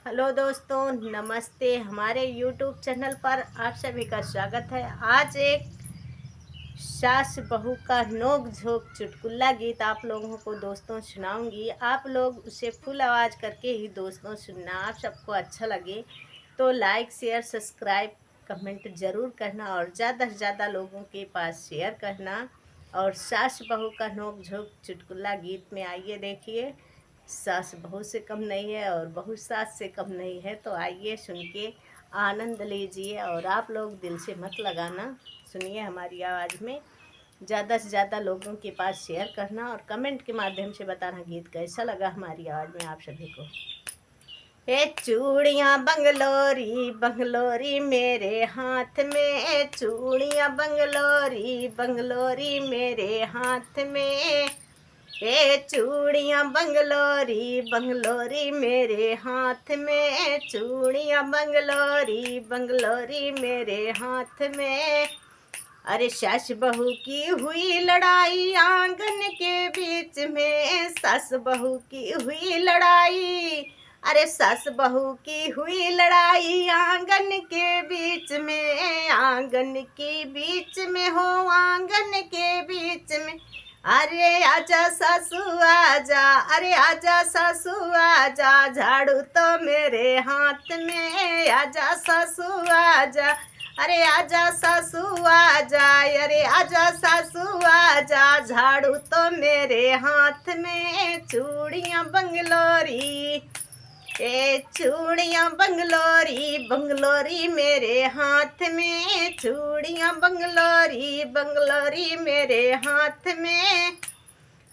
Hello दोस्तों, नमस्ते। हमारे यूट्यूब चैनल पर आप सभी का स्वागत है। आज एक सास बहू का नोक झोंक चुटकुला गीत आप लोगों को दोस्तों सुनाऊंगी। आप लोग उसे फुल आवाज़ करके ही दोस्तों सुनना। आप सबको अच्छा लगे तो लाइक शेयर सब्सक्राइब कमेंट ज़रूर करना और ज़्यादा से ज़्यादा लोगों के पास शेयर करना। और सास बहू का नोक झोंक चुटकुला गीत में आइए देखिए। सास बहू से कम नहीं है और बहू सास से कम नहीं है। तो आइए सुन के आनंद लीजिए और आप लोग दिल से मत लगाना, सुनिए हमारी आवाज़ में। ज़्यादा से ज़्यादा लोगों के पास शेयर करना और कमेंट के माध्यम से बताना गीत कैसा लगा हमारी आवाज़ में आप सभी को। ए चूड़ियाँ बंगलोरी बंगलोरी मेरे हाथ में, चूड़ियाँ बंगलोरी बंगलोरी मेरे हाथ में। ए चूड़ियाँ बंगलोरी बंगलोरी मेरे हाथ में, चूड़ियाँ बंगलोरी बंगलोरी मेरे हाथ में। अरे सास बहू की हुई लड़ाई आंगन के बीच में, सास बहू की हुई लड़ाई। अरे सास बहू की हुई लड़ाई आंगन के बीच में, आंगन के बीच में हो, आंगन के बीच में। अरे आजा सासू आजा, अरे आजा सासू आजा, झाड़ू तो मेरे हाथ में, आजा सासू आजा। अरे आजा सासू आजा, अरे आजा सासू आजा, झाड़ू तो मेरे हाथ में, चूड़ियाँ बंगलोरी। ए चूड़ियाँ बंगलोरी बंगलोरी मेरे हाथ में, चूड़ियाँ बंगलोरी बंगलोरी मेरे हाथ में।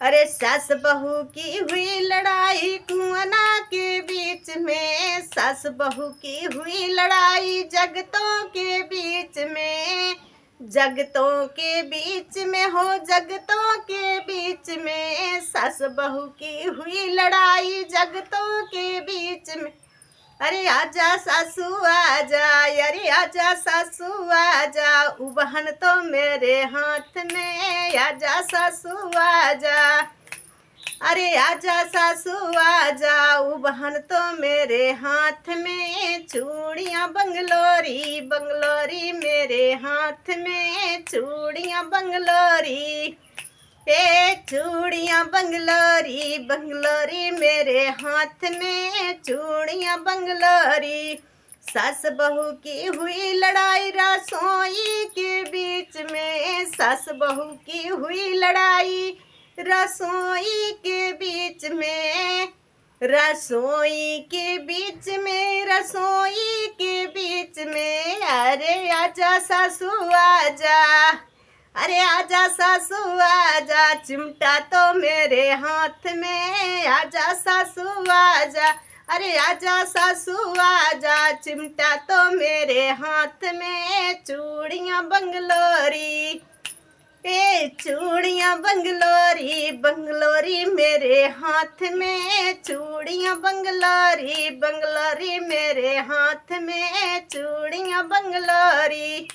अरे सास बहू की हुई लड़ाई कुआं के बीच में, सास बहू की हुई लड़ाई जगतों के बीच में, जगतों के बीच में हो, जगतों के बीच में। सास बहू की हुई लड़ाई जगतों के बीच में। अरे आजा सासू आजा, अरे आजा सासू आजा, उबहन तो मेरे हाथ में, आजा सासू आजा। अरे आजा सासू आजा, उबहन तो मेरे हाथ में, चूड़ियाँ बंगलोरी बंगलोरी मेरे हाथ में, चूड़ियाँ बंगलोरी। ए चूड़ियाँ बंगलोरी बंगलोरी मेरे हाथ में, चूड़ियाँ बंगलोरी। सास बहू की हुई लड़ाई रसोई के बीच में, सास बहू की हुई लड़ाई रसोई के बीच में, रसोई के बीच में, रसोई के बीच में। अरे आजा सासू आजा, अरे आजा सासू आजा, चिमटा तो मेरे हाथ में, आजा सासू आजा। अरे आजा सासू आजा, चिमटा तो मेरे हाथ में, चूड़ियाँ बंगलोरी। ए चूड़ियाँ बंगलोरी बंगलोरी मेरे हाथ में, चूड़ियाँ बंगलोरी बंगलोरी मेरे हाथ में, चूड़ियाँ बंगलोरी।